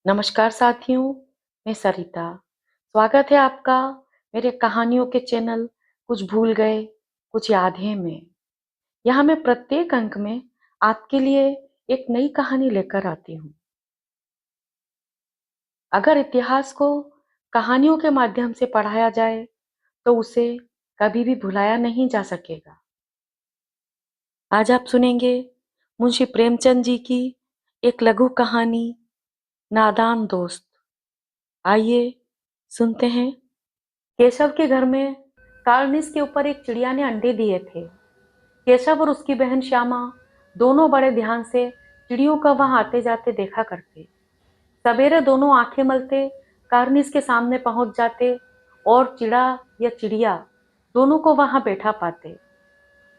नमस्कार साथियों, मैं सरिता। स्वागत है आपका मेरे कहानियों के चैनल कुछ भूल गए कुछ याद है में। यहाँ मैं प्रत्येक अंक में आपके लिए एक नई कहानी लेकर आती हूँ। अगर इतिहास को कहानियों के माध्यम से पढ़ाया जाए तो उसे कभी भी भुलाया नहीं जा सकेगा। आज आप सुनेंगे मुंशी प्रेमचंद जी की एक लघु कहानी, नादान दोस्त। आइए सुनते हैं। केशव के घर में कार्निस के ऊपर एक चिड़िया ने अंडे दिए थे। केशव और उसकी बहन श्यामा दोनों बड़े ध्यान से चिड़ियों का वहां आते जाते देखा करते। सवेरे दोनों आंखें मलते कार्निस के सामने पहुंच जाते और चिड़ा या चिड़िया दोनों को वहां बैठा पाते।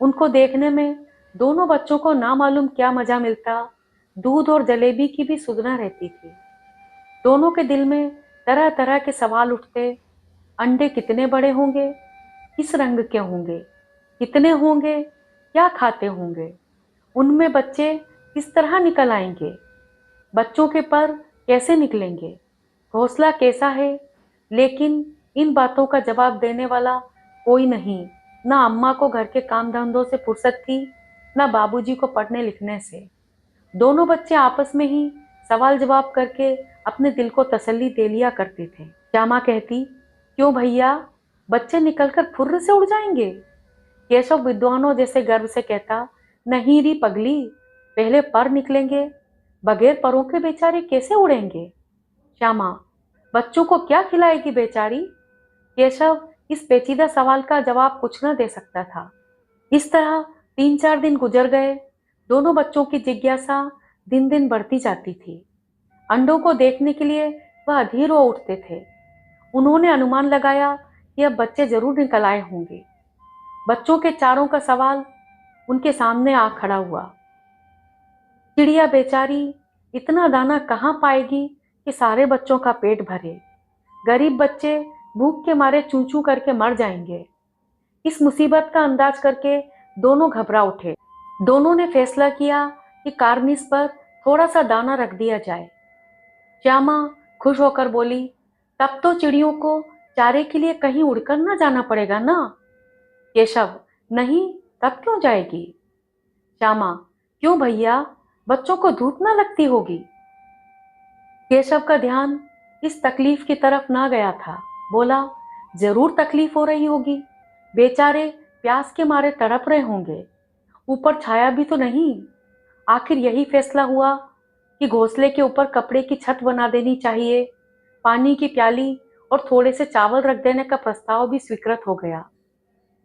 उनको देखने में दोनों बच्चों को ना मालूम क्या मजा मिलता। दूध और जलेबी की भी सुधना रहती थी। दोनों के दिल में तरह तरह के सवाल उठते। अंडे कितने बड़े होंगे, किस रंग के होंगे, कितने होंगे, क्या खाते होंगे, उनमें बच्चे किस तरह निकल आएंगे, बच्चों के पर कैसे निकलेंगे, घोंसला कैसा है। लेकिन इन बातों का जवाब देने वाला कोई नहीं। ना अम्मा को घर के काम धंधों से फुर्सत थी, ना बाबूजी को पढ़ने लिखने से। दोनों बच्चे आपस में ही सवाल जवाब करके अपने दिल को तसल्ली दे लिया करते थे। श्यामा कहती, क्यों भैया, बच्चे निकलकर फुर्र से उड़ जाएंगे। केशव विद्वानों जैसे गर्व से कहता, नहीं री पगली, पहले पर निकलेंगे, बगैर परों के बेचारे कैसे उड़ेंगे। श्यामा, बच्चों को क्या खिलाएगी बेचारी। केशव इस पेचीदा सवाल का जवाब कुछ न दे सकता था। इस तरह 3-4 दिन गुजर गए। दोनों बच्चों की जिज्ञासा दिन दिन बढ़ती जाती थी। अंडों को देखने के लिए वह अधीर हो उठते थे। उन्होंने अनुमान लगाया कि अब बच्चे जरूर निकल आए होंगे। बच्चों के चारों का सवाल उनके सामने आ खड़ा हुआ। चिड़िया बेचारी इतना दाना कहाँ पाएगी कि सारे बच्चों का पेट भरे। गरीब बच्चे भूख के मारे चूं चूं करके मर जाएंगे। इस मुसीबत का अंदाज करके दोनों घबरा उठे। दोनों ने फैसला किया कि कार्निस पर थोड़ा सा दाना रख दिया जाए। श्यामा खुश होकर बोली, तब तो चिड़ियों को चारे के लिए कहीं उड़कर ना जाना पड़ेगा ना। केशव, नहीं, तब क्यों जाएगी। श्यामा, क्यों भैया, बच्चों को धूप ना लगती होगी। केशव का ध्यान इस तकलीफ की तरफ ना गया था। बोला, जरूर तकलीफ हो रही होगी, बेचारे प्यास के मारे तड़प रहे होंगे, ऊपर छाया भी तो नहीं। आखिर यही फैसला हुआ कि घोंसले के ऊपर कपड़े की छत बना देनी चाहिए। पानी की प्याली और थोड़े से चावल रख देने का प्रस्ताव भी स्वीकृत हो गया।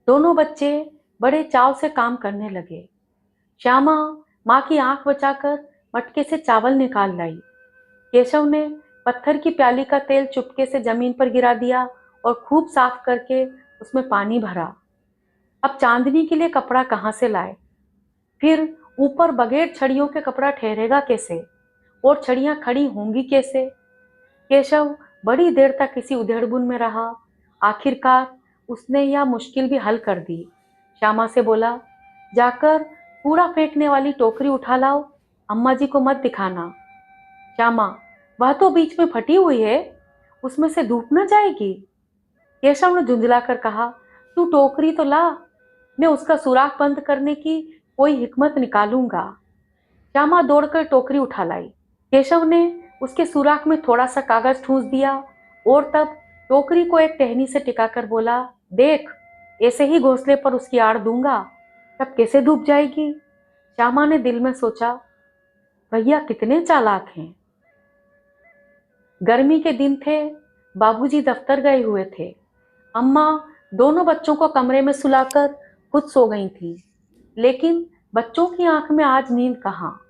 दोनों बच्चे बड़े चाव से काम करने लगे। श्यामा माँ की आंख बचाकर मटके से चावल निकाल लाई। केशव ने पत्थर की प्याली का तेल चुपके से जमीन पर गिरा दिया और खूब साफ करके उसमें पानी भरा। अब चांदनी के लिए कपड़ा कहाँ से लाए। फिर ऊपर बगैर छड़ियों के कपड़ा ठहरेगा कैसे, और छड़ियां खड़ी होंगी कैसे। केशव बड़ी देर तक इसी उधेड़बुन में रहा। आखिरकार उसने यह मुश्किल भी हल कर दी। श्यामा से बोला, जाकर कूड़ा फेंकने वाली टोकरी उठा लाओ, अम्मा जी को मत दिखाना। श्यामा, वह तो बीच में फटी हुई है, उसमें से धूप न जाएगी। केशव ने झुंझला कर कहा, तू टोकरी तो ला, मैं उसका सुराख बंद करने की कोई हिकमत निकालूंगा। श्यामा दौड़कर टोकरी उठा लाई। केशव ने उसके सुराख में थोड़ा सा कागज ठूंस दिया और तब टोकरी को एक टहनी से टिकाकर बोला, देख, ऐसे ही घोंसले पर उसकी आड़ दूंगा, तब कैसे धूप जाएगी। श्यामा ने दिल में सोचा, भैया कितने चालाक हैं। गर्मी के दिन थे, बाबूजी दफ्तर गए हुए थे। अम्मा दोनों बच्चों को कमरे में सुलाकर खुद सो गई थी। लेकिन बच्चों की आंख में आज नींद कहाँ।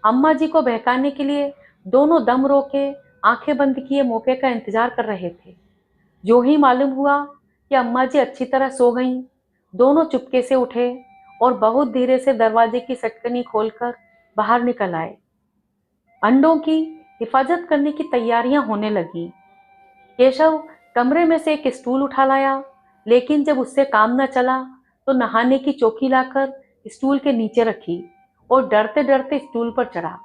अम्मा जी को बहकाने के लिए दोनों दम रोके आंखें बंद किए मौके का इंतजार कर रहे थे। जो ही मालूम हुआ कि अम्मा जी अच्छी तरह सो गईं, दोनों चुपके से उठे और बहुत धीरे से दरवाजे की सटकनी खोलकर बाहर निकल आए। अंडों की हिफाजत करने की तैयारियां होने लगी। केशव कमरे में से एक स्टूल उठा लाया, लेकिन जब उससे काम न चला तो नहाने की चौकी लाकर स्टूल के नीचे रखी और डरते डरते स्टूल पर चढ़ा।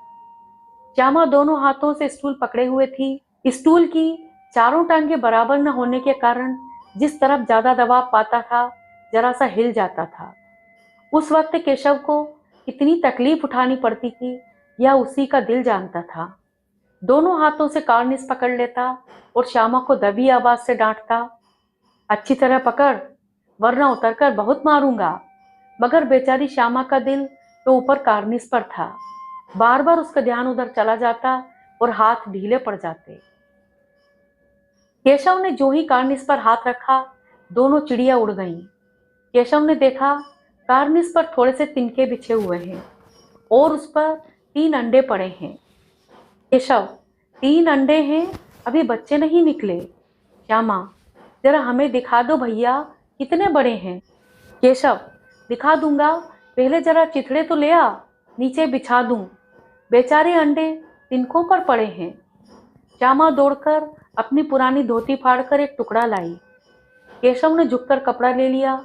श्यामा दोनों हाथों से स्टूल पकड़े हुए थी। स्टूल की चारों टांगे बराबर न होने के कारण जिस तरफ ज्यादा दबाव पाता था, जरा सा हिल जाता था। उस वक्त केशव को कितनी तकलीफ उठानी पड़ती थी, यह उसी का दिल जानता था। दोनों हाथों से कार्निस पकड़ लेता और श्यामा को दबी आवाज से डांटता, अच्छी तरह पकड़, वरना उतरकर बहुत मारूंगा। मगर बेचारी श्यामा का दिल तो ऊपर कार्निस पर था। बार बार उसका ध्यान उधर चला जाता और हाथ ढीले पड़ जाते। केशव ने जो ही कार्निस पर हाथ रखा, दोनों चिड़िया उड़ गईं। केशव ने देखा कार्निस पर थोड़े से तिनके बिछे हुए हैं और उस पर 3 अंडे पड़े हैं। केशव, 3 अंडे हैं, अभी बच्चे नहीं निकले। श्यामा, जरा हमें दिखा दो भैया, कितने बड़े हैं। केशव, दिखा दूंगा, पहले जरा चिथड़े तो ले आ, नीचे बिछा दूं। बेचारे अंडे तिनकों पर पड़े हैं। श्यामा दौड़कर अपनी पुरानी धोती फाड़कर एक टुकड़ा लाई। केशव ने झुककर कपड़ा ले लिया।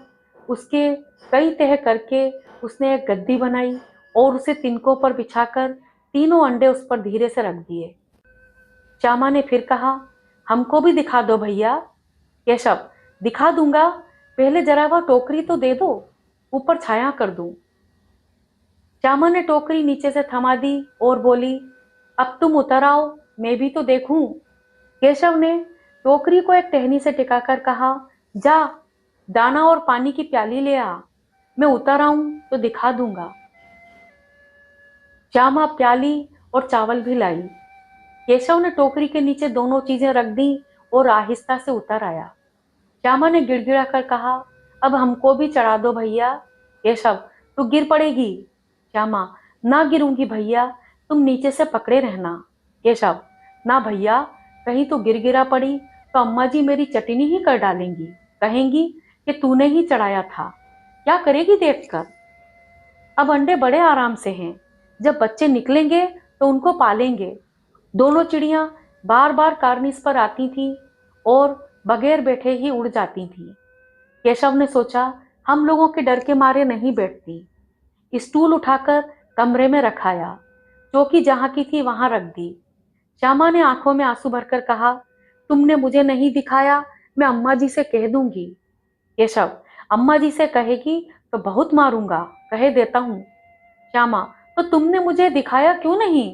उसके कई तह करके उसने एक गद्दी बनाई और उसे तिनकों पर बिछाकर तीनों अंडे उस पर धीरे से रख दिए। श्यामा ने फिर कहा, हमको भी दिखा दो भैया। केशव, दिखा दूंगा, पहले जरा वह टोकरी तो दे दो, ऊपर छाया कर दूं। श्यामा ने टोकरी नीचे से थमा दी और बोली, अब तुम उतर आओ, मैं भी तो देखूं। केशव ने टोकरी को एक टहनी से टिकाकर कहा, जा, दाना और पानी की प्याली ले आ, मैं उतर आऊं तो दिखा दूंगा। श्यामा प्याली और चावल भी लाई। केशव ने टोकरी के नीचे दोनों चीजें रख दी और आहिस्ता से उतर आया। श्यामा ने गिड़गिड़ा कर कहा, अब हमको भी चढ़ा दो भैया। केशव, तू गिर पड़ेगी। श्यामा, ना गिरूंगी भैया, तुम नीचे से पकड़े रहना। केशव, ना भैया, कहीं तो गिर गिरा पड़ी तो अम्मा जी मेरी चटनी ही कर डालेंगी, कहेंगी कि तूने ही चढ़ाया था। क्या करेगी देखकर। अब अंडे बड़े आराम से हैं, जब बच्चे निकलेंगे तो उनको पालेंगे। दोनों चिड़ियां बार बार कार्निस पर आती थीं और बगैर बैठे ही उड़ जाती थीं। केशव ने सोचा, हम लोगों के डर के मारे नहीं बैठती। स्टूल उठाकर कमरे में रखाया, चौकी जहां की थी वहां रख दी। श्यामा ने आंखों में आंसू भरकर कहा, तुमने मुझे नहीं दिखाया, मैं अम्मा जी से कह दूंगी। केशव, अम्मा जी से कहेगी तो बहुत मारूंगा, कह देता हूं। श्यामा, तो तुमने मुझे दिखाया क्यों नहीं।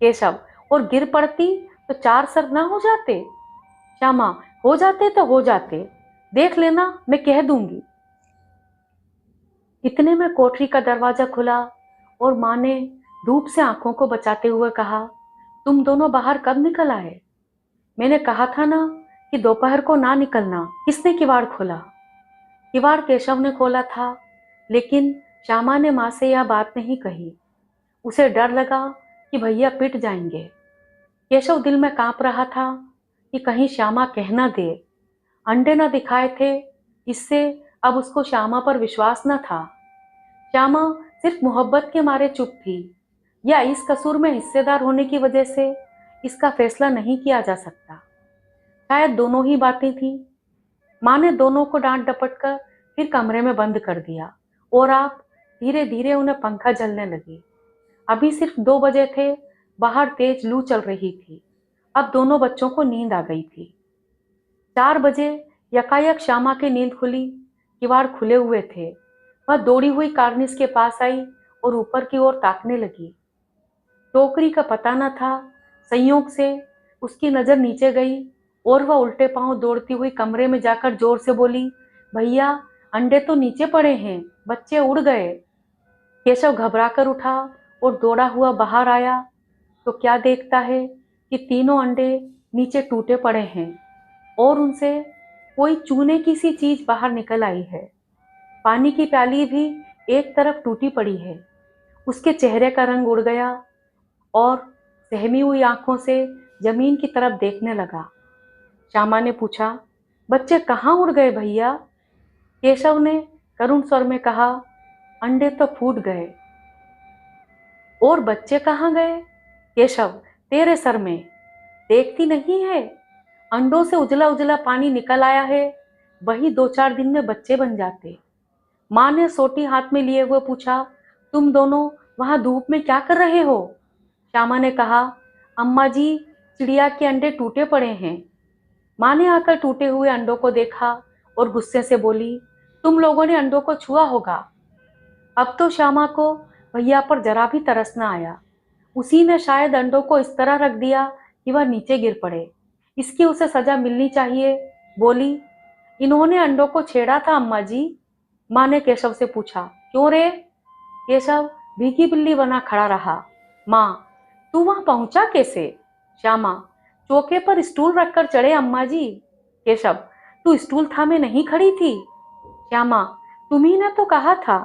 केशव, और गिर पड़ती तो 4 सर ना हो जाते। श्यामा, हो जाते तो हो जाते, देख लेना, मैं कह दूंगी। इतने में कोठरी का दरवाजा खुला और माँ ने धूप से आंखों को बचाते हुए कहा, तुम दोनों बाहर कब निकल आए। मैंने कहा था ना कि दोपहर को ना निकलना। किसने किवाड़ खोला। किवाड़ केशव ने खोला था, लेकिन श्यामा ने माँ से यह बात नहीं कही। उसे डर लगा कि भैया पिट जाएंगे। केशव दिल में कांप रहा था कि कहीं श्यामा कह ना दे। अंडे न दिखाए थे, इससे अब उसको श्यामा पर विश्वास न था। श्यामा सिर्फ मोहब्बत के मारे चुप थी, या इस कसूर में हिस्सेदार होने की वजह से इसका फैसला नहीं किया जा सकता। शायद दोनों ही बातें थीं। माँ ने दोनों को डांट डपट कर फिर कमरे में बंद कर दिया और आप धीरे धीरे उन्हें पंखा झलने लगी। अभी सिर्फ 2 बजे थे, बाहर तेज लू चल रही थी। अब दोनों बच्चों को नींद आ गई थी। 4 बजे यकायक श्यामा की नींद खुली। किवाड़ खुले हुए थे। वह दौड़ी हुई कार्निस के पास आई और ऊपर की ओर ताकने लगी। टोकरी का पता न था, संयोग से उसकी नजर नीचे गई और वह उल्टे पांव दौड़ती हुई कमरे में जाकर जोर से बोली, भैया, अंडे तो नीचे पड़े हैं, बच्चे उड़ गए। केशव घबरा कर उठा और दौड़ा हुआ बाहर आया तो क्या देखता है कि तीनों अंडे नीचे टूटे पड़े हैं और उनसे कोई चूने की सी चीज बाहर निकल आई है। पानी की प्याली भी एक तरफ टूटी पड़ी है। उसके चेहरे का रंग उड़ गया और सहमी हुई आंखों से जमीन की तरफ देखने लगा। श्यामा ने पूछा, बच्चे कहाँ उड़ गए भैया। केशव ने करुण स्वर में कहा, अंडे तो फूट गए। और बच्चे कहाँ गए। केशव, तेरे सर में, देखती नहीं है, अंडों से उजला उजला पानी निकल आया है, वही 2-4 दिन में बच्चे बन जाते। माँ ने सोटी हाथ में लिए हुए पूछा, तुम दोनों वहां धूप में क्या कर रहे हो। श्यामा ने कहा, अम्मा जी, चिड़िया के अंडे टूटे पड़े हैं। माँ ने आकर टूटे हुए अंडों को देखा और गुस्से से बोली, तुम लोगों ने अंडों को छुआ होगा। अब तो श्यामा को भैया पर जरा भी तरस न आया। उसी ने शायद अंडों को इस तरह रख दिया कि वह नीचे गिर पड़े। इसकी उसे सजा मिलनी चाहिए। बोली, इन्होंने अंडों को छेड़ा था अम्मा जी। माँ ने केशव से पूछा, क्यों रे? केशव भीगी बिल्ली बना खड़ा रहा। माँ, तू वहां पहुंचा कैसे? श्यामा, चौके पर स्टूल रखकर चढ़े अम्मा जी। केशव, तू स्टूल थामे नहीं खड़ी थी? श्यामा, तुम्ही ने तो कहा था।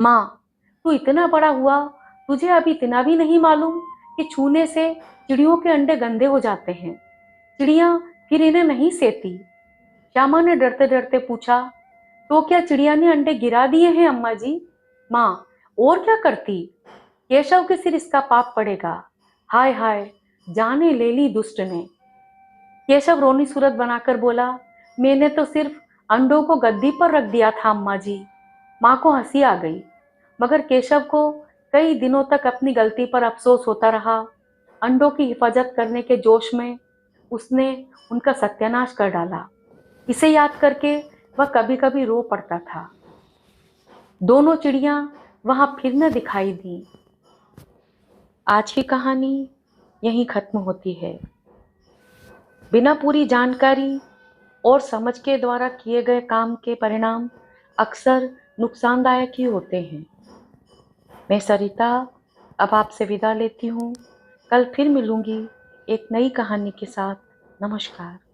माँ, तू इतना बड़ा हुआ, तुझे अभी इतना भी नहीं मालूम कि छूने से चिड़ियों के अंडे गंदे हो जाते हैं। चिड़िया फिर इन्हें नहीं सेती। श्यामा ने डरते डरते पूछा, तो क्या चिड़िया ने अंडे गिरा दिए हैं अम्मा जी? माँ, और क्या करती? केशव के सिर इसका पाप पड़ेगा। हाय हाय, जाने ले ली दुष्ट ने। केशव रोनी सूरत बनाकर बोला, मैंने तो सिर्फ अंडों को गद्दी पर रख दिया था अम्मा जी। माँ को हंसी आ गई, मगर केशव को कई दिनों तक अपनी गलती पर अफसोस होता रहा। अंडों की हिफाजत करने के जोश में उसने उनका सत्यानाश कर डाला। इसे याद करके वह कभी कभी रो पड़ता था। दोनों चिड़िया वहां फिर न दिखाई दी। आज की कहानी यहीं खत्म होती है। बिना पूरी जानकारी और समझ के द्वारा किए गए काम के परिणाम अक्सर नुकसानदायक ही होते हैं। मैं सरिता अब आपसे विदा लेती हूँ। कल फिर मिलूंगी एक नई कहानी के साथ। नमस्कार।